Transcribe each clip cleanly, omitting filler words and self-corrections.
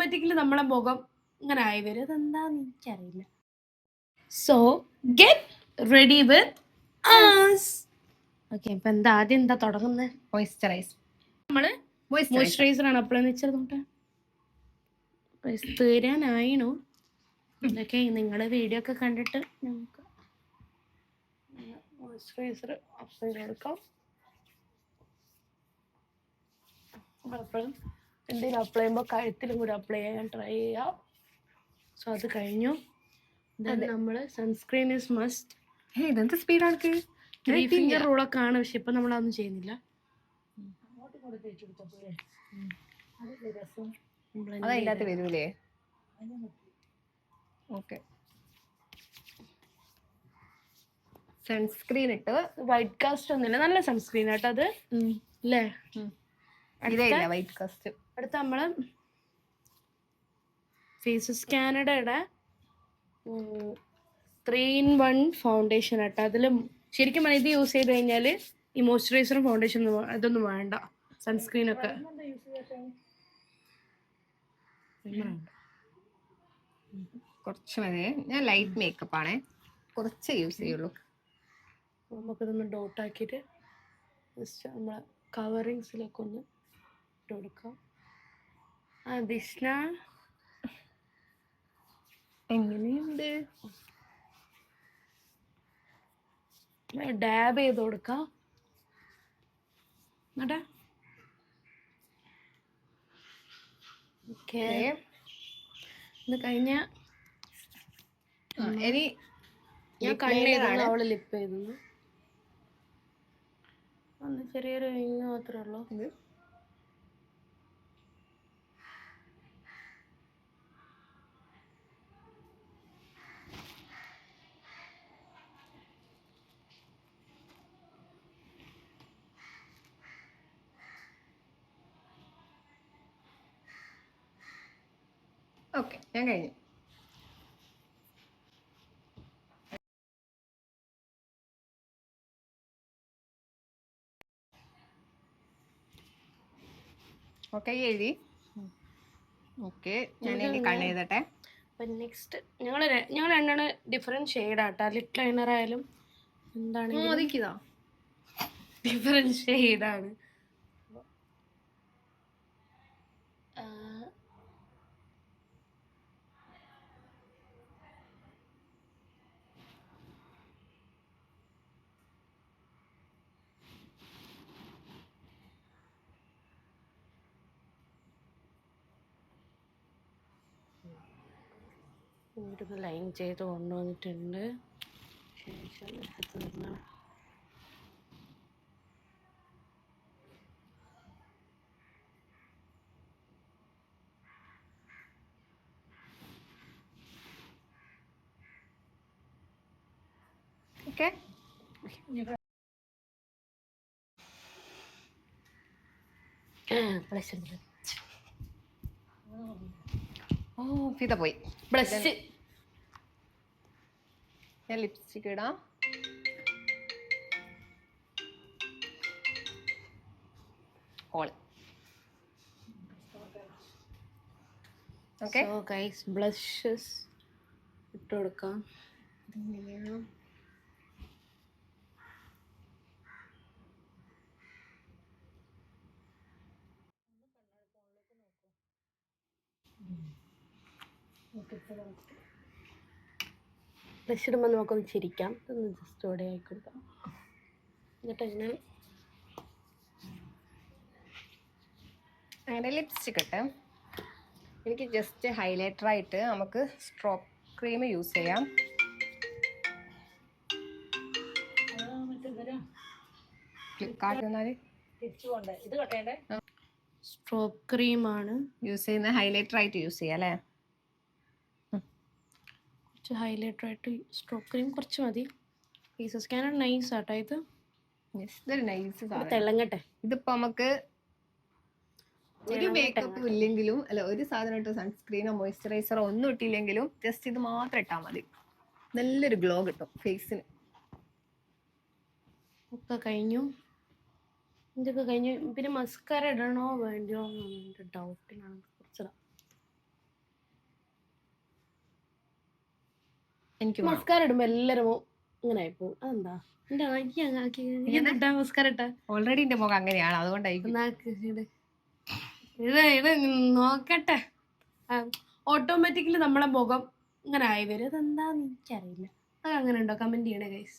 Automatically നമ്മളെ മുഖം ഇങ്ങനെ ആയി വരും. അതെന്താന്ന് എനിക്കറിയില്ല. So get ready with us. Okay, ഇപ്പൊ ആദ്യം എന്താ തുടങ്ങുന്നത്? മോയ്സ്ചറൈസ്. നമ്മള് മോയ്സ്ചറൈസർ ആണ് അപ്ലൈ വെച്ചത്. തീരാനായിണു. ഇതൊക്കെ നിങ്ങളുടെ വീഡിയോ ഒക്കെ കണ്ടിട്ട് നമുക്ക് മോയ്സ്ചറൈസർ അപ്ലൈ ചെയ്ത് കൊടുക്കാം. എപ്പോഴും എന്തെങ്കിലും അപ്ലൈ ചെയ്യുമ്പോൾ കഴുത്തിലും കൂടി അപ്ലൈ ചെയ്യാൻ ട്രൈ ചെയ്യാം. സോ അത് കഴിഞ്ഞു. നമ്മൾ സൺസ്ക്രീൻ ഇസ് മസ്റ്റ്. ഇതെന്ത് സ്പീഡാണ്? 3 ഫിംഗർ റൂളൊക്കെ ആണ്, പക്ഷെ ഇപ്പൊ നമ്മളതൊന്നും ചെയ്യുന്നില്ല. അതതിനകത്ത് വരൂലേ? ഓക്കെ, സൺസ്ക്രീൻ ഇട്ട്. വൈറ്റ് കാസ്റ്റ് ഒന്നുമില്ല, നല്ല സൺസ്ക്രീൻ ആട്ടോ അത് അല്ലേ? White cast. അടുത്ത നമ്മള് ഫേസ് സ്കാനഡയുടെ 3-in-1 ഫൗണ്ടേഷൻ ആട്ടോ. അതിൽ ശരിക്കും ഇത് യൂസ് ചെയ്ത് കഴിഞ്ഞാൽ ഈ മോയ്സ്ചറൈസറും ഫൗണ്ടേഷനും അതൊന്നും വേണ്ട, സൺസ്ക്രീനൊക്കെ. കുറച്ച് മതി. ഞാൻ ലൈറ്റ് മേക്കപ്പ് ആണേ, കുറച്ച് യൂസ് ചെയ്യുള്ളൂ. നമുക്കിതൊന്ന് ഡോട്ടാക്കിയിട്ട് ജസ്റ്റ് നമ്മളെ കവറിങ്സിലൊക്കെ ഒന്ന് ഇട്ട് കൊടുക്കാം. ദിഷ്ണ എങ്ങനെയുണ്ട്? ഡാബ് ചെയ്ത് കൊടുക്കാം. എന്നിട്ട് ഓക്കെ, ഇത് കഴിഞ്ഞ ഇനി ഞാൻ കണ്ണെഴുതുന്നു, അവള് ലിപ്പ് എഴുതുന്നു. ഒന്ന് ചെറിയൊരു വിങ്ങ് മാത്രമേ ഉള്ളൂ. ഓക്കെ, ഞാൻ കഴിഞ്ഞു. ഓക്കെ, എഴുതി. ഓക്കെ, ഞാൻ ഇനി കണ്ണെഴുതട്ടെ. അപ്പം നെക്സ്റ്റ് ഞങ്ങൾ രണ്ടാണ് ഡിഫറെൻറ്റ് ഷെയ്ഡാട്ടോ. ലിപ് ലൈനർ ആയാലും എന്താണെങ്കിലും ഡിഫറെൻറ്റ് ഷെയ്ഡാണ്. ഇവിടുന്ന് ലൈൻ ചെയ്ത് കൊണ്ടുവന്നിട്ടുണ്ട്. ശേഷം ഓക്കെ, ഫിത പോയി. ബ്ലഷ്. ഞാൻ ലിപ്സ്റ്റിക് ഇടാം. ഓക്കെ, സോ ഗൈസ് ബ്ലഷസ് ഇട്ട് കൊടുക്കാം. ബ്ലഷ് ഇടുമ്പോൾ നമുക്കൊന്ന് ചിരിക്കാം. ഒന്ന് ജസ്റ്റ് ഇവിടെ ആക്കി കൊടുക്കാം. എന്നിട്ട് അങ്ങനെ ലിപ്സ്റ്റിക് ഇട്ട് എനിക്ക് ജസ്റ്റ് ഹൈലൈറ്റർ ആയിട്ട് നമുക്ക് സ്ട്രോക്ക് ക്രീം യൂസ് ചെയ്യാം. സ്ട്രോക്ക് ക്രീമാണ് യൂസ് ചെയ്യുന്ന, ഹൈലൈറ്റർ ആയിട്ട് യൂസ് ചെയ്യാം അല്ലേ? കുറച്ച് ഹൈലൈറ്റർ ആയിട്ട് സ്ട്രോക്ക് ക്രീം കുറച്ച് മതി. ഫേസ് സ്കാനർ നൈസ് ആട്ടോ ഇത്. ഇതൊരു നൈസ് സാധനം. തിളങ്ങട്ടെ. ഇതിപ്പോ നമുക്ക് ഒരു മേക്കപ്പ് ഇല്ലെങ്കിലും അല്ല, ഒരു സാധനം ഇട്ടോ സൺസ്ക്രീനോ മോയ്സ്ചറൈസറോ ഒന്നും ഇട്ടില്ലെങ്കിലും ജസ്റ്റ് ഇത് മാത്രം ഇട്ടാൽ മതി, നല്ലൊരു ഗ്ലോ കിട്ടും ഫേസിന്. ഒക്കെ കഴിഞ്ഞു. ഇതൊക്കെ കഴിഞ്ഞു. പിന്നെ മസ്കാര ഇടണോ വേണ്ടിയോ എന്നൊരു ഡൗട്ടിലാണ്. കുറച്ചിടാം. എനിക്ക് മസ്കാര ഇടുമ്പോ എല്ലാരും ഇങ്ങനെ ആയിപ്പോവും. അതെന്താ എന്റെ എന്താ മസ്കാര ഇട്ട ഓൾറെഡി എന്റെ മുഖം അങ്ങനെയാണ്, അതുകൊണ്ടായിരിക്കും. ഇത് നോക്കട്ടെ. ഓട്ടോമാറ്റിക്കലി നമ്മളെ മുഖം ഇങ്ങനെ ആയി വരും. അതെന്താന്ന് എനിക്കറിയില്ല. അത് അങ്ങനെ ഉണ്ടോ? കമന്റ് ചെയ്യണേ ഗൈസ്,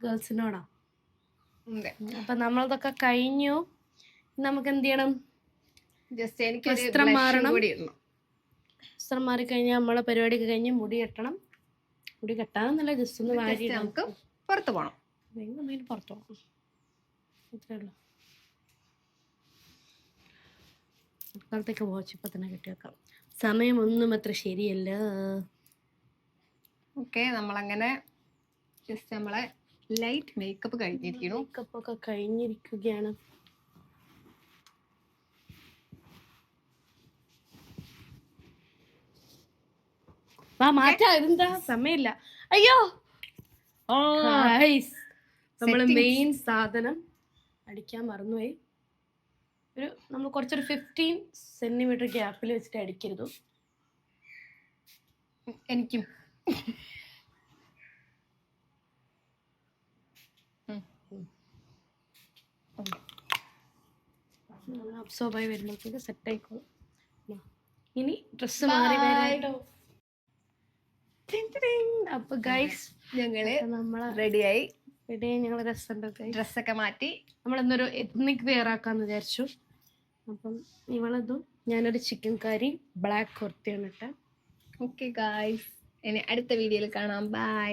ഗേൾസിനോടാ. അപ്പൊ നമ്മളതൊക്കെ കഴിഞ്ഞു. നമുക്ക് എന്ത് ചെയ്യണം? ജസ്റ്റ് എനിക്ക് വസ്ത്രം മാറണം. വസ്ത്രം മാറി കഴിഞ്ഞാൽ നമ്മളെ പരിപാടിയൊക്കെ കഴിഞ്ഞ് മുടി കെട്ടണം. മുടി കെട്ടാനൊന്നല്ല, ജസ്റ്റ് ഒന്ന് വാരി നമുക്ക് പുറത്ത് പോകണം. പുറത്തു പോകണം, അത്രേ ഉള്ളൂ. തൽക്കാലത്തേക്ക് വാച്ച് ഇപ്പൊ തന്നെ കെട്ടി വെക്കാം. സമയമൊന്നും അത്ര ശരിയല്ല. ഓക്കെ, നമ്മളങ്ങനെ ജസ്റ്റ് നമ്മളെ ലൈറ്റ് മേക്കപ്പ് കഴിഞ്ഞിരിക്കുന്നു. മേക്കപ്പ് ഒക്കെ കഴിഞ്ഞിരിക്കുകയാണ്. മാറ്റാ, ഇതെന്താ സമയമില്ല. അയ്യോ, നമ്മള് മെയിൻ സാധനം അടിക്കാൻ മറന്നുപോയി. നമ്മൾ കുറച്ചൊരു 15 സെന്റിമീറ്റർ ഗ്യാപ്പിൽ വെച്ചിട്ട് അടിക്കരുത്. എനിക്കും അബ്സോർബായി വരുമ്പോഴത്തേക്ക് സെറ്റ് ആയിക്കോളും. ഇനി ഡ്രസ്സ് മാറി വരാട്ടോ. അപ്പൊ ഗൈസ് ഞങ്ങള് നമ്മളെ റെഡിയായി. ഞങ്ങൾ രസമുണ്ട്. ഡ്രസ്സൊക്കെ മാറ്റി നമ്മളെന്നൊരു എത്നിക് വെയർ ആക്കാന്ന് വിചാരിച്ചു. അപ്പം ഇവളതും ഞാനൊരു ചിക്കൻ കറി ബ്ലാക്ക് കുർത്തിയാണ് ഇട്ട. ഓക്കെ ഗൈസ്, ഇനി അടുത്ത വീഡിയോയിൽ കാണാം. ബൈ.